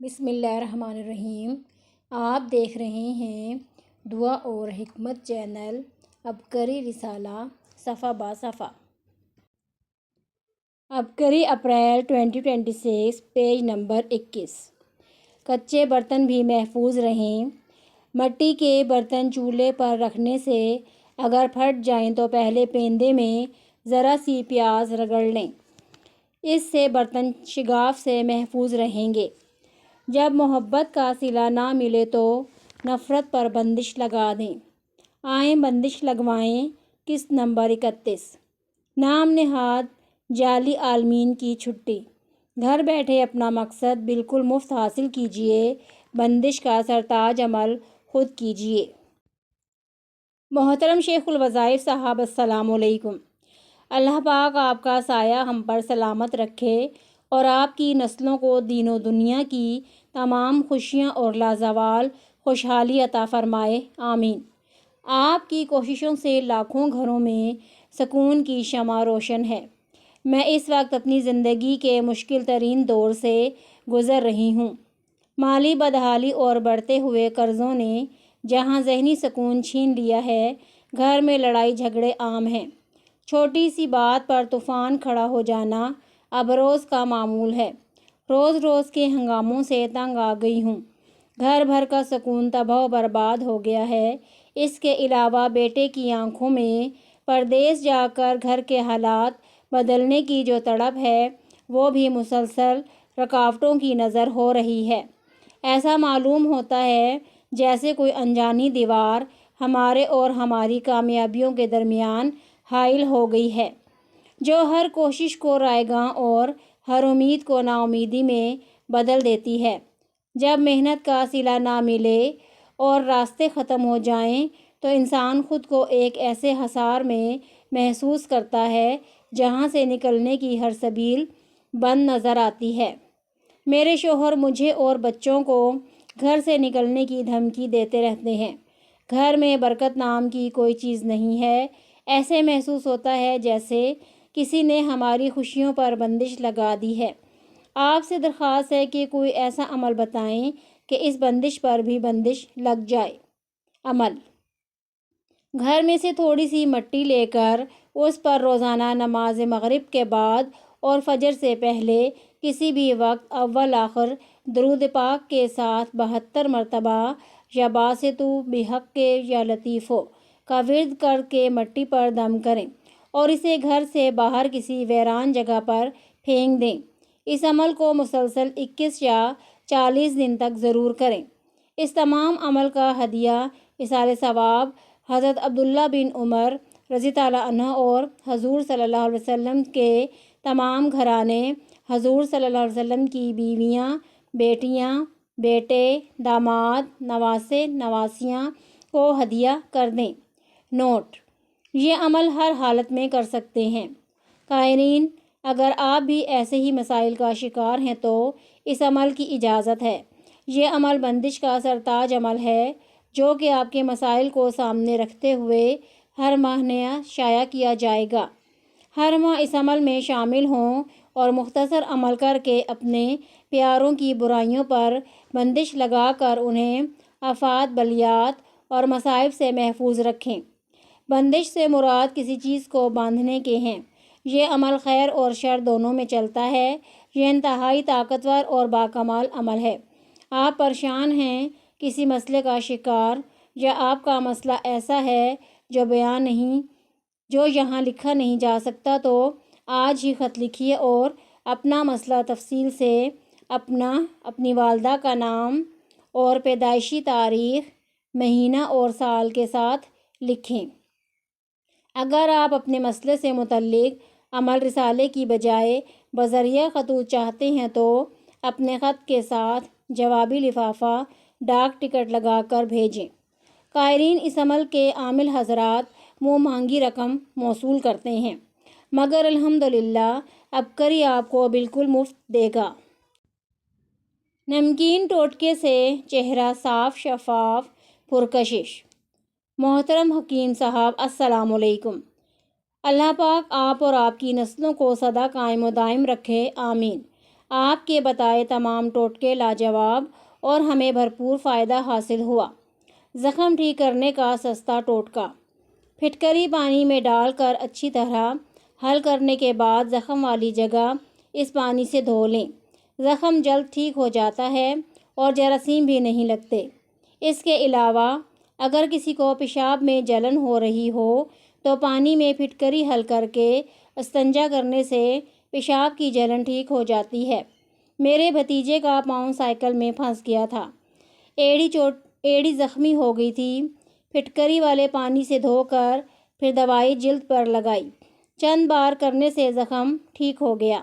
بسم اللہ الرحمن الرحیم۔ آپ دیکھ رہے ہیں دعا اور حکمت چینل، عبقری رسالہ صفحہ با صفحہ۔ عبقری اپریل 2026 پیج نمبر 21۔ کچے برتن بھی محفوظ رہیں۔ مٹی کے برتن چولہے پر رکھنے سے اگر پھٹ جائیں تو پہلے پیندے میں ذرا سی پیاز رگڑ لیں، اس سے برتن شگاف سے محفوظ رہیں گے۔ جب محبت کا صلہ نہ ملے تو نفرت پر بندش لگا دیں۔ آئیں بندش لگوائیں۔ قسط نمبر 31۔ نام نہاد جعلی عالمین کی چھٹی۔ گھر بیٹھے اپنا مقصد بالکل مفت حاصل کیجیے۔ بندش کا سرتاج عمل خود کیجیے۔ محترم شیخ الوظائف صاحب، السلام علیکم۔ اللہ پاک آپ کا سایہ ہم پر سلامت رکھے اور آپ کی نسلوں کو دین و دنیا کی تمام خوشیاں اور لازوال خوشحالی عطا فرمائے، آمین۔ آپ کی کوششوں سے لاکھوں گھروں میں سکون کی شمع روشن ہے۔ میں اس وقت اپنی زندگی کے مشکل ترین دور سے گزر رہی ہوں۔ مالی بدحالی اور بڑھتے ہوئے قرضوں نے جہاں ذہنی سکون چھین لیا ہے، گھر میں لڑائی جھگڑے عام ہیں۔ چھوٹی سی بات پر طوفان کھڑا ہو جانا اب روز کا معمول ہے۔ روز روز کے ہنگاموں سے تنگ آ گئی ہوں۔ گھر بھر کا سکون تباہ و برباد ہو گیا ہے۔ اس کے علاوہ بیٹے کی آنکھوں میں پردیس جا کر گھر کے حالات بدلنے کی جو تڑپ ہے، وہ بھی مسلسل رکاوٹوں کی نظر ہو رہی ہے۔ ایسا معلوم ہوتا ہے جیسے کوئی انجانی دیوار ہمارے اور ہماری کامیابیوں کے درمیان حائل ہو گئی ہے، جو ہر کوشش کو رائیگاں اور ہر امید کو نا امیدی میں بدل دیتی ہے۔ جب محنت کا صلہ نہ ملے اور راستے ختم ہو جائیں تو انسان خود کو ایک ایسے حصار میں محسوس کرتا ہے جہاں سے نکلنے کی ہر سبیل بند نظر آتی ہے۔ میرے شوہر مجھے اور بچوں کو گھر سے نکلنے کی دھمکی دیتے رہتے ہیں۔ گھر میں برکت نام کی کوئی چیز نہیں ہے۔ ایسے محسوس ہوتا ہے جیسے کسی نے ہماری خوشیوں پر بندش لگا دی ہے۔ آپ سے درخواست ہے کہ کوئی ایسا عمل بتائیں کہ اس بندش پر بھی بندش لگ جائے۔ عمل: گھر میں سے تھوڑی سی مٹی لے کر اس پر روزانہ نماز مغرب کے بعد اور فجر سے پہلے کسی بھی وقت اول آخر درود پاک کے ساتھ 72 مرتبہ یا باسطو بحق یا لطیفو کا ورد کر کے مٹی پر دم کریں اور اسے گھر سے باہر کسی ویران جگہ پر پھینک دیں۔ اس عمل کو مسلسل 21 یا 40 دن تک ضرور کریں۔ اس تمام عمل کا ہدیہ ایصال ثواب حضرت عبداللہ بن عمر رضی اللہ عنہ اور حضور صلی اللہ علیہ وسلم کے تمام گھرانے، حضور صلی اللہ علیہ وسلم کی بیویاں، بیٹیاں، بیٹے، داماد، نواسے، نواسیاں کو ہدیہ کر دیں۔ نوٹ: یہ عمل ہر حالت میں کر سکتے ہیں۔ قائرین، اگر آپ بھی ایسے ہی مسائل کا شکار ہیں تو اس عمل کی اجازت ہے۔ یہ عمل بندش کا سرتاج عمل ہے جو کہ آپ کے مسائل کو سامنے رکھتے ہوئے ہر ماہ نیا شائع کیا جائے گا۔ ہر ماہ اس عمل میں شامل ہوں اور مختصر عمل کر کے اپنے پیاروں کی برائیوں پر بندش لگا کر انہیں آفات، بلیات اور مصائب سے محفوظ رکھیں۔ بندش سے مراد کسی چیز کو باندھنے کے ہیں۔ یہ عمل خیر اور شر دونوں میں چلتا ہے۔ یہ انتہائی طاقتور اور باکمال عمل ہے۔ آپ پریشان ہیں، کسی مسئلے کا شکار، یا آپ کا مسئلہ ایسا ہے جو یہاں لکھا نہیں جا سکتا، تو آج ہی خط لکھیے اور اپنا مسئلہ تفصیل سے اپنی والدہ کا نام اور پیدائشی تاریخ، مہینہ اور سال کے ساتھ لکھیں۔ اگر آپ اپنے مسئلے سے متعلق عمل رسالے کی بجائے بذریعہ خطوط چاہتے ہیں تو اپنے خط کے ساتھ جوابی لفافہ ڈاک ٹکٹ لگا کر بھیجیں۔ قائرین، اس عمل کے عامل حضرات منہ مانگی رقم موصول کرتے ہیں، مگر الحمدللہ عبقری آپ کو بالکل مفت دے گا۔ نمکین ٹوٹکے سے چہرہ صاف شفاف پرکشش۔ محترم حکیم صاحب، السلام علیکم۔ اللہ پاک آپ اور آپ کی نسلوں کو سدا قائم و دائم رکھے، آمین۔ آپ کے بتائے تمام ٹوٹکے لاجواب اور ہمیں بھرپور فائدہ حاصل ہوا۔ زخم ٹھیک کرنے کا سستا ٹوٹکا۔ پھٹکری پانی میں ڈال کر اچھی طرح حل کرنے کے بعد زخم والی جگہ اس پانی سے دھو لیں۔ زخم جلد ٹھیک ہو جاتا ہے اور جراثیم بھی نہیں لگتے۔ اس کے علاوہ اگر کسی کو پیشاب میں جلن ہو رہی ہو تو پانی میں پھٹکری حل کر کے استنجا کرنے سے پیشاب کی جلن ٹھیک ہو جاتی ہے۔ میرے بھتیجے کا پاؤں سائیکل میں پھنس گیا تھا۔ ایڑی زخمی ہو گئی تھی۔ پھٹکری والے پانی سے دھو کر پھر دوائی جلد پر لگائی۔ چند بار کرنے سے زخم ٹھیک ہو گیا۔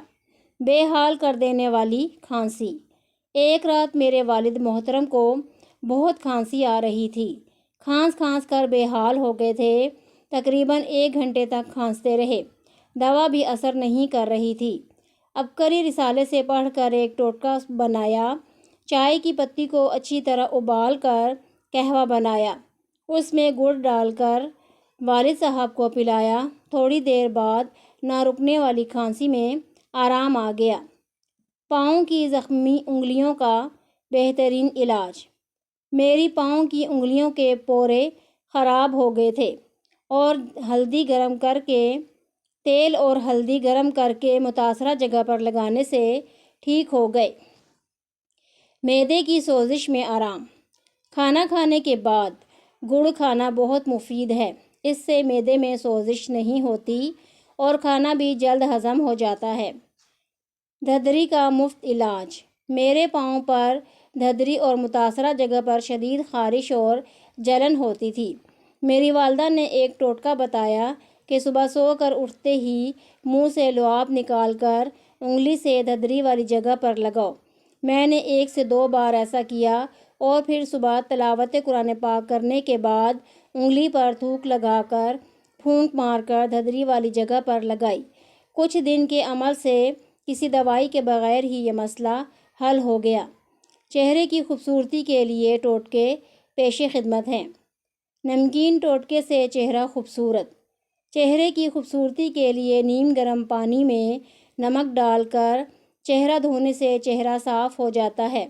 بے حال کر دینے والی کھانسی۔ ایک رات میرے والد محترم کو بہت کھانسی آ رہی تھی۔ کھانس کر بے حال ہو گئے تھے۔ تقریباً 1 گھنٹے تک کھانستے رہے۔ دوا بھی اثر نہیں کر رہی تھی۔ عبقری رسالے سے پڑھ کر ایک ٹوٹکا بنایا۔ چائے کی پتی کو اچھی طرح ابال کر قہوہ بنایا۔ اس میں گڑ ڈال کر والد صاحب کو پلایا۔ تھوڑی دیر بعد نہ رکنے والی کھانسی میں آرام آ گیا۔ پاؤں کی زخمی انگلیوں کا بہترین علاج۔ میری پاؤں کی انگلیوں کے پورے خراب ہو گئے تھے اور تیل اور ہلدی گرم کر کے متاثرہ جگہ پر لگانے سے ٹھیک ہو گئے۔ معدے کی سوزش میں آرام۔ کھانا کھانے کے بعد گڑ کھانا بہت مفید ہے۔ اس سے معدے میں سوزش نہیں ہوتی اور کھانا بھی جلد ہضم ہو جاتا ہے۔ دھدری کا مفت علاج۔ میرے پاؤں پر دھدری اور متاثرہ جگہ پر شدید خارش اور جلن ہوتی تھی۔ میری والدہ نے ایک ٹوٹکا بتایا کہ صبح سو کر اٹھتے ہی منہ سے لعاب نکال کر انگلی سے دھدری والی جگہ پر لگاؤ۔ میں نے 1 سے 2 بار ایسا کیا اور پھر صبح تلاوت قرآن پاک کرنے کے بعد انگلی پر تھوک لگا کر پھونک مار کر دھدری والی جگہ پر لگائی۔ کچھ دن کے عمل سے کسی دوائی کے بغیر ہی یہ مسئلہ حل ہو گیا۔ چہرے کی خوبصورتی کے لیے ٹوٹکے پیش خدمت ہیں۔ نمکین ٹوٹکے سے چہرہ خوبصورت۔ چہرے کی خوبصورتی کے لیے نیم گرم پانی میں نمک ڈال کر چہرہ دھونے سے چہرہ صاف ہو جاتا ہے۔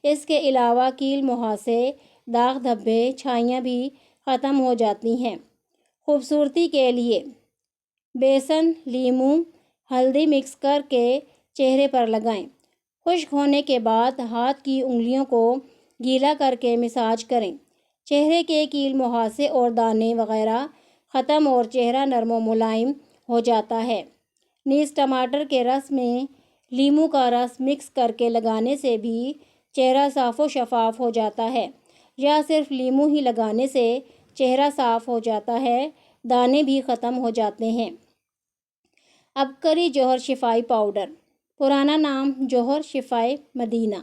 اس کے علاوہ کیل مہاسے، داغ دھبے، چھائیاں بھی ختم ہو جاتی ہیں۔ خوبصورتی کے لیے بیسن، لیموں، ہلدی مکس کر کے چہرے پر لگائیں۔ خشک ہونے کے بعد ہاتھ کی انگلیوں کو گیلا کر کے مساج کریں۔ چہرے کے کیل مہاسے اور دانے وغیرہ ختم اور چہرہ نرم و ملائم ہو جاتا ہے۔ نیز ٹماٹر کے رس میں لیموں کا رس مکس کر کے لگانے سے بھی چہرہ صاف و شفاف ہو جاتا ہے، یا صرف لیموں ہی لگانے سے چہرہ صاف ہو جاتا ہے، دانے بھی ختم ہو جاتے ہیں۔ عبقری جوہر شفائی پاؤڈر۔ پرانا نام جوہر شفائی مدینہ۔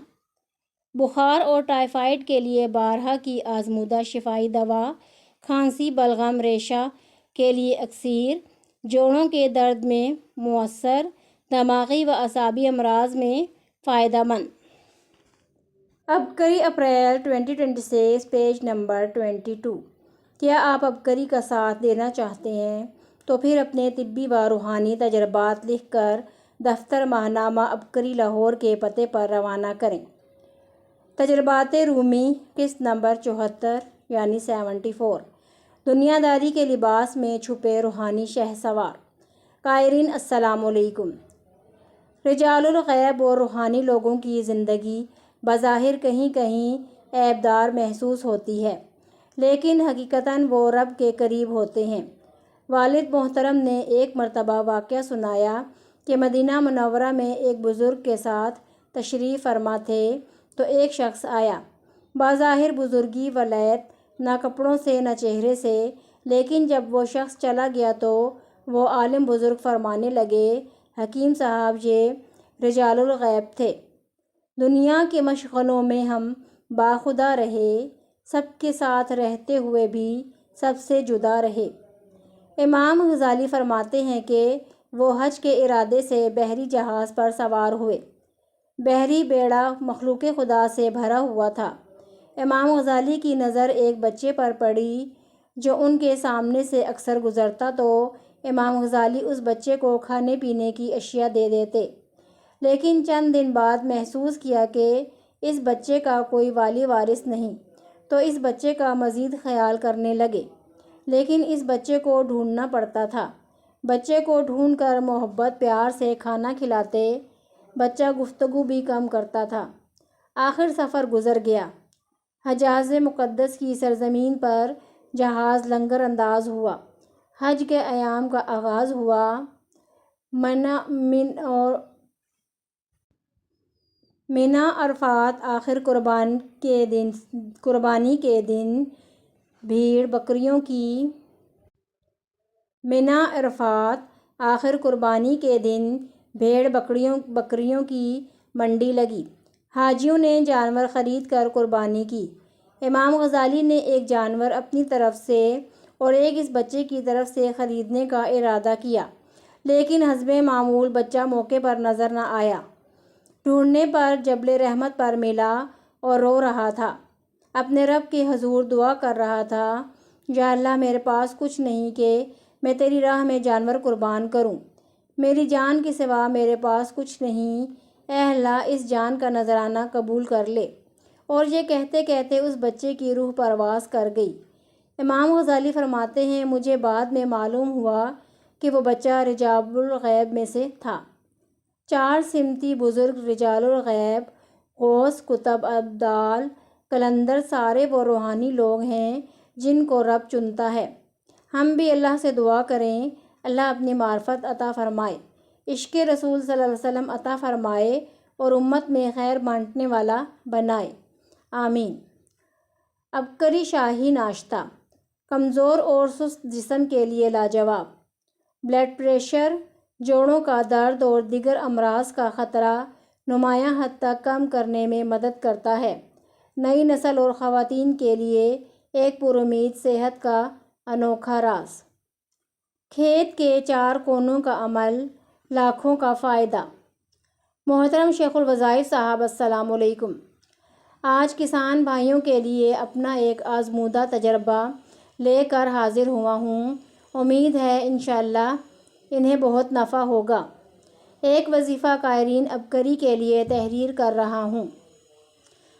بخار اور ٹائیفائڈ کے لیے بارہا کی آزمودہ شفائی دوا۔ کھانسی، بلغم، ریشہ کے لیے اکسیر۔ جوڑوں کے درد میں مؤثر۔ دماغی و اعصابی امراض میں فائدہ مند۔ عبقری اپریل 2026 پیج نمبر 22۔ کیا آپ عبقری کا ساتھ دینا چاہتے ہیں تو پھر اپنے طبی و روحانی تجربات لکھ کر دفتر ماہنامہ عبقری لاہور کے پتے پر روانہ کریں۔ تجربات رومی، قسط نمبر 74 یعنی 74۔ دنیا داری کے لباس میں چھپے روحانی شہسوار۔ قائرین السلام علیکم۔ رجال الغیب اور روحانی لوگوں کی زندگی بظاہر کہیں عیبدار محسوس ہوتی ہے، لیکن حقیقتاً وہ رب کے قریب ہوتے ہیں۔ والد محترم نے ایک مرتبہ واقعہ سنایا کہ مدینہ منورہ میں ایک بزرگ کے ساتھ تشریف فرما تھے تو ایک شخص آیا، بظاہر بزرگی ولیت، نہ کپڑوں سے نہ چہرے سے، لیکن جب وہ شخص چلا گیا تو وہ عالم بزرگ فرمانے لگے، حکیم صاحب یہ رجال الغیب تھے۔ دنیا کے مشغلوں میں ہم باخدا رہے، سب کے ساتھ رہتے ہوئے بھی سب سے جدا رہے۔ امام غزالی فرماتے ہیں کہ وہ حج کے ارادے سے بحری جہاز پر سوار ہوئے۔ بحری بیڑا مخلوق خدا سے بھرا ہوا تھا۔ امام غزالی کی نظر ایک بچے پر پڑی جو ان کے سامنے سے اکثر گزرتا تو امام غزالی اس بچے کو کھانے پینے کی اشیاء دے دیتے۔ لیکن چند دن بعد محسوس کیا کہ اس بچے کا کوئی والی وارث نہیں، تو اس بچے کا مزید خیال کرنے لگے، لیکن اس بچے کو ڈھونڈنا پڑتا تھا۔ بچے کو ڈھونڈ کر محبت پیار سے کھانا کھلاتے، بچہ گفتگو بھی کم کرتا تھا۔ آخر سفر گزر گیا۔ حجاز مقدس کی سرزمین پر جہاز لنگر انداز ہوا۔ حج کے ایام کا آغاز ہوا۔ منا عرفات آخر قربانی کے دن بھیڑ بکریوں کی منڈی لگی۔ حاجیوں نے جانور خرید کر قربانی کی۔ امام غزالی نے ایک جانور اپنی طرف سے اور ایک اس بچے کی طرف سے خریدنے کا ارادہ کیا، لیکن حسب معمول بچہ موقع پر نظر نہ آیا۔ ڈھونڈنے پر جبل رحمت پر ملا اور رو رہا تھا، اپنے رب کے حضور دعا کر رہا تھا، یا اللہ میرے پاس کچھ نہیں کہ میں تیری راہ میں جانور قربان کروں، میری جان کے سوا میرے پاس کچھ نہیں، اے اللہ اس جان کا نذرانہ قبول کر لے۔ اور یہ کہتے کہتے اس بچے کی روح پرواز کر گئی۔ امام غزالی فرماتے ہیں، مجھے بعد میں معلوم ہوا کہ وہ بچہ رجال الغیب میں سے تھا۔ 4 سمتی بزرگ رجال الغیب، غوث، قطب، ابدال، قلندر، سارے وہ روحانی لوگ ہیں جن کو رب چنتا ہے۔ ہم بھی اللہ سے دعا کریں، اللہ اپنی معرفت عطا فرمائے، عشق رسول صلی اللہ علیہ وسلم عطا فرمائے اور امت میں خیر بانٹنے والا بنائے، آمین۔ عبقری شاہی ناشتہ کمزور اور سست جسم کے لیے لاجواب۔ بلڈ پریشر، جوڑوں کا درد اور دیگر امراض کا خطرہ نمایاں حد تک کم کرنے میں مدد کرتا ہے۔ نئی نسل اور خواتین کے لیے ایک پرامید صحت کا انوکھا راز۔ کھیت کے 4 کونوں کا عمل، لاکھوں کا فائدہ۔ محترم شیخ الوظائف صاحب، السلام علیکم۔ آج کسان بھائیوں کے لیے اپنا ایک آزمودہ تجربہ لے کر حاضر ہوا ہوں۔ امید ہے انشاءاللہ انہیں بہت نفع ہوگا۔ ایک وظیفہ قائرین عبقری کے لیے تحریر کر رہا ہوں۔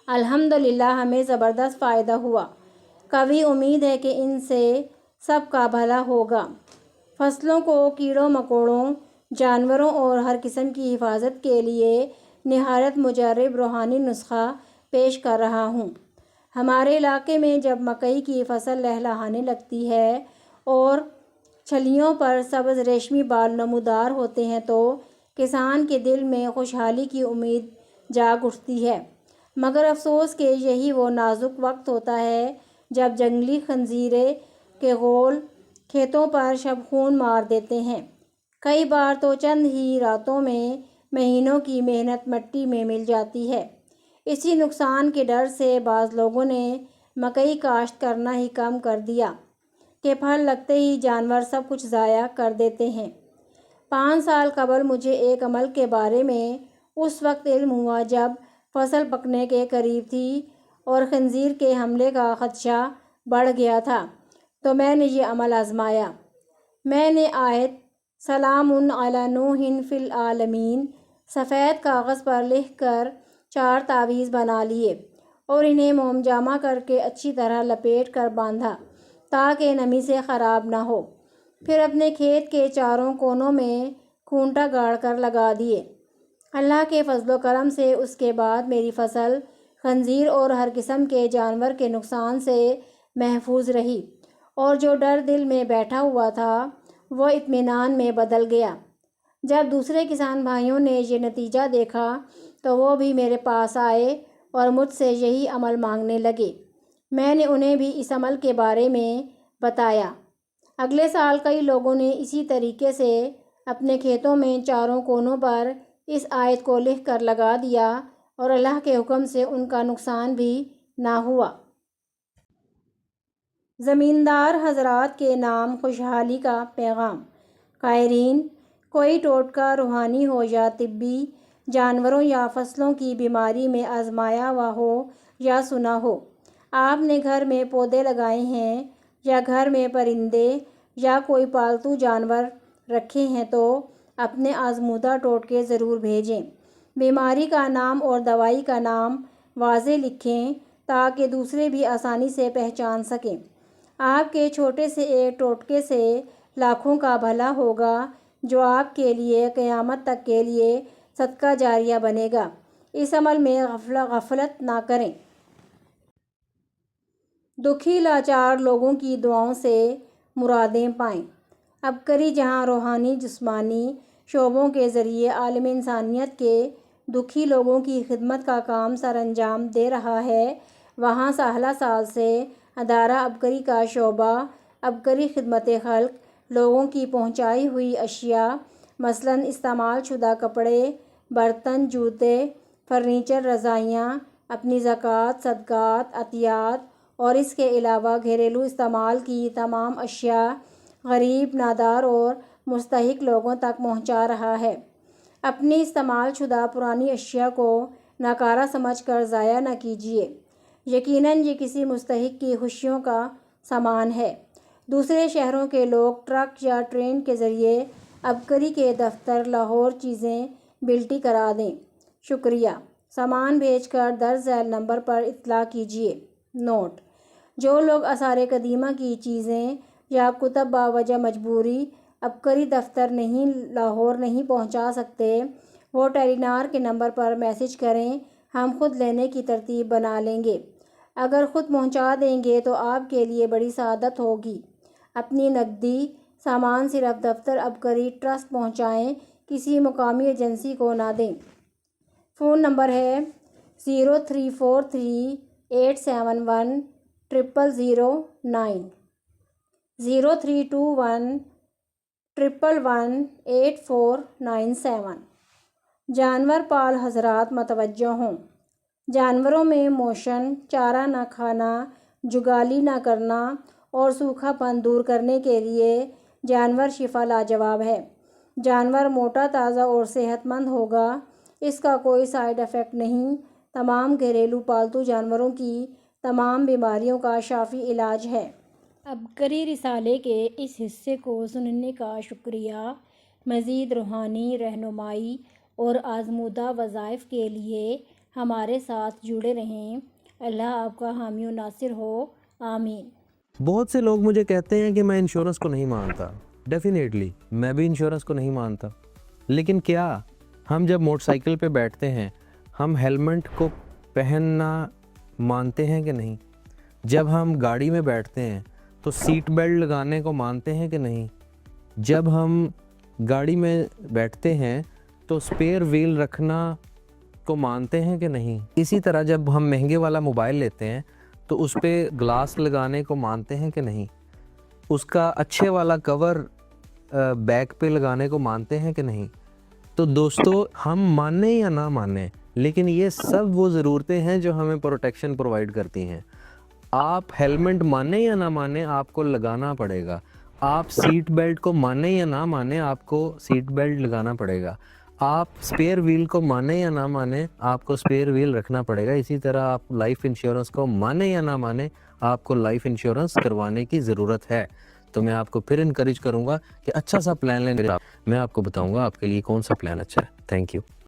الحمدللہ ہمیں زبردست فائدہ ہوا۔ قوی امید ہے کہ ان سے سب کا بھلا ہوگا۔ فصلوں کو کیڑوں مکوڑوں، جانوروں اور ہر قسم کی حفاظت کے لیے نہایت مجرب روحانی نسخہ پیش کر رہا ہوں۔ ہمارے علاقے میں جب مکئی کی فصل لہلہانے لگتی ہے اور چھلیوں پر سبز ریشمی بال نمودار ہوتے ہیں تو کسان کے دل میں خوشحالی کی امید جاگ اٹھتی ہے، مگر افسوس کہ یہی وہ نازک وقت ہوتا ہے جب جنگلی خنزیرے کے غول کھیتوں پر شب خون مار دیتے ہیں۔ کئی بار تو چند ہی راتوں میں مہینوں کی محنت مٹی میں مل جاتی ہے۔ اسی نقصان کے ڈر سے بعض لوگوں نے مکئی کاشت کرنا ہی کم کر دیا کہ پھل لگتے ہی جانور سب کچھ ضائع کر دیتے ہیں۔ 5 سال قبل مجھے ایک عمل کے بارے میں اس وقت علم ہوا جب فصل پکنے کے قریب تھی اور خنزیر کے حملے کا خدشہ بڑھ گیا تھا، تو میں نے یہ عمل آزمایا۔ میں نے آیت سلام علی نوح فی العالمین سفید کاغذ پر لکھ کر 4 تعویذ بنا لیے اور انہیں موم جامہ کر کے اچھی طرح لپیٹ کر باندھا تاکہ نمی سے خراب نہ ہو۔ پھر اپنے کھیت کے چاروں کونوں میں کھونٹا گاڑ کر لگا دیے۔ اللہ کے فضل و کرم سے اس کے بعد میری فصل خنزیر اور ہر قسم کے جانور کے نقصان سے محفوظ رہی، اور جو ڈر دل میں بیٹھا ہوا تھا وہ اطمینان میں بدل گیا۔ جب دوسرے کسان بھائیوں نے یہ نتیجہ دیکھا تو وہ بھی میرے پاس آئے اور مجھ سے یہی عمل مانگنے لگے۔ میں نے انہیں بھی اس عمل کے بارے میں بتایا۔ اگلے سال کئی لوگوں نے اسی طریقے سے اپنے کھیتوں میں چاروں کونوں پر اس آیت کو لکھ کر لگا دیا اور اللہ کے حکم سے ان کا نقصان بھی نہ ہوا۔ زمیندار حضرات کے نام خوشحالی کا پیغام۔ قائرین، کوئی ٹوٹکا روحانی ہو یا طبی، جانوروں یا فصلوں کی بیماری میں آزمایا ہوا ہو یا سنا ہو، آپ نے گھر میں پودے لگائے ہیں یا گھر میں پرندے یا کوئی پالتو جانور رکھے ہیں تو اپنے آزمودہ ٹوٹکے ضرور بھیجیں۔ بیماری کا نام اور دوائی کا نام واضح لکھیں تاکہ دوسرے بھی آسانی سے پہچان سکیں۔ آپ کے چھوٹے سے ایک ٹوٹکے سے لاکھوں کا بھلا ہوگا جو آپ کے لیے قیامت تک کے لیے صدقہ جاریہ بنے گا۔ اس عمل میں غفلت نہ کریں۔ دکھی لاچار لوگوں کی دعاؤں سے مرادیں پائیں۔ عبقری جہاں روحانی جسمانی شعبوں کے ذریعے عالم انسانیت کے دکھی لوگوں کی خدمت کا کام سر انجام دے رہا ہے، وہاں سالہ سال سے ادارہ عبقری کا شعبہ عبقری خدمت خلق لوگوں کی پہنچائی ہوئی اشیاء مثلاً استعمال شدہ کپڑے، برتن، جوتے، فرنیچر، رضائیاں، اپنی زکوٰۃ، صدقات، عطیات اور اس کے علاوہ گھریلو استعمال کی تمام اشیاء غریب، نادار اور مستحق لوگوں تک پہنچا رہا ہے۔ اپنی استعمال شدہ پرانی اشیاء کو ناکارہ سمجھ کر ضائع نہ کیجیے، یقیناً یہ کسی مستحق کی خوشیوں کا سامان ہے۔ دوسرے شہروں کے لوگ ٹرک یا ٹرین کے ذریعے عبقری کے دفتر لاہور چیزیں بلٹی کرا دیں۔ شکریہ۔ سامان بھیج کر درج ذیل نمبر پر اطلاع کیجیے۔ نوٹ: جو لوگ آثار قدیمہ کی چیزیں یا کتب بوجہ مجبوری عبقری دفتر لاہور نہیں پہنچا سکتے، وہ ٹیلی نار کے نمبر پر میسج کریں، ہم خود لینے کی ترتیب بنا لیں گے۔ اگر خود پہنچا دیں گے تو آپ کے لیے بڑی سعادت ہوگی۔ اپنی نقدی سامان صرف دفتر عبقری ٹرسٹ پہنچائیں، کسی مقامی ایجنسی کو نہ دیں۔ فون نمبر ہے 0343871009 0321118497۔ جانور پال حضرات متوجہ ہوں۔ جانوروں میں موشن، چارہ نہ کھانا، جگالی نہ کرنا اور سوکھا پن دور کرنے کے لیے جانور شفا لاجواب ہے۔ جانور موٹا، تازہ اور صحت مند ہوگا۔ اس کا کوئی سائیڈ ایفیکٹ نہیں۔ تمام گھریلو پالتو جانوروں کی تمام بیماریوں کا شافی علاج ہے۔ عبقری رسالے کے اس حصے کو سننے کا شکریہ۔ مزید روحانی رہنمائی اور آزمودہ وظائف کے لیے ہمارے ساتھ جڑے رہیں۔ اللہ آپ کا حامی و ناصر ہو، آمین۔ بہت سے لوگ مجھے کہتے ہیں کہ میں انشورنس کو نہیں مانتا۔ ڈیفینیٹلی میں بھی انشورنس کو نہیں مانتا، لیکن کیا ہم جب موٹر سائیکل پہ بیٹھتے ہیں ہم ہیلمٹ کو پہننا مانتے ہیں کہ نہیں؟ جب ہم گاڑی میں بیٹھتے ہیں تو سیٹ بیلٹ لگانے کو مانتے ہیں کہ نہیں؟ جب ہم گاڑی میں بیٹھتے ہیں تو اسپیئر ویل رکھنا کو مانتے ہیں کہ نہیں؟ اسی طرح جب ہم مہنگے والا موبائل لیتے ہیں تو اس پہ گلاس لگانے کو مانتے ہیں کہ نہیں؟ اس کا اچھے والا کور بیک پہ لگانے کو مانتے ہیں کہ نہیں؟ تو دوستو، ہم مانیں یا نہ مانیں، لیکن یہ سب وہ ضرورتیں ہیں جو ہمیں پروٹیکشن پرووائڈ کرتی ہیں۔ آپ ہیلمٹ مانیں یا نہ مانیں، آپ کو لگانا پڑے گا۔ آپ سیٹ بیلٹ کو مانیں یا نہ مانیں، آپ کو سیٹ بیلٹ لگانا پڑے گا۔ آپ اسپیئر ویل کو مانیں یا نہ مانیں، آپ کو اسپیئر ویل رکھنا پڑے گا۔ اسی طرح آپ لائف انشورنس کو مانیں یا نہ مانیں، آپ کو لائف انشورنس کروانے کی ضرورت ہے۔ تو میں آپ کو پھر انکریج کروں گا کہ اچھا سا پلان لیں، میں آپ کو بتاؤں گا آپ کے لیے کون سا پلان اچھا ہے۔ Thank you.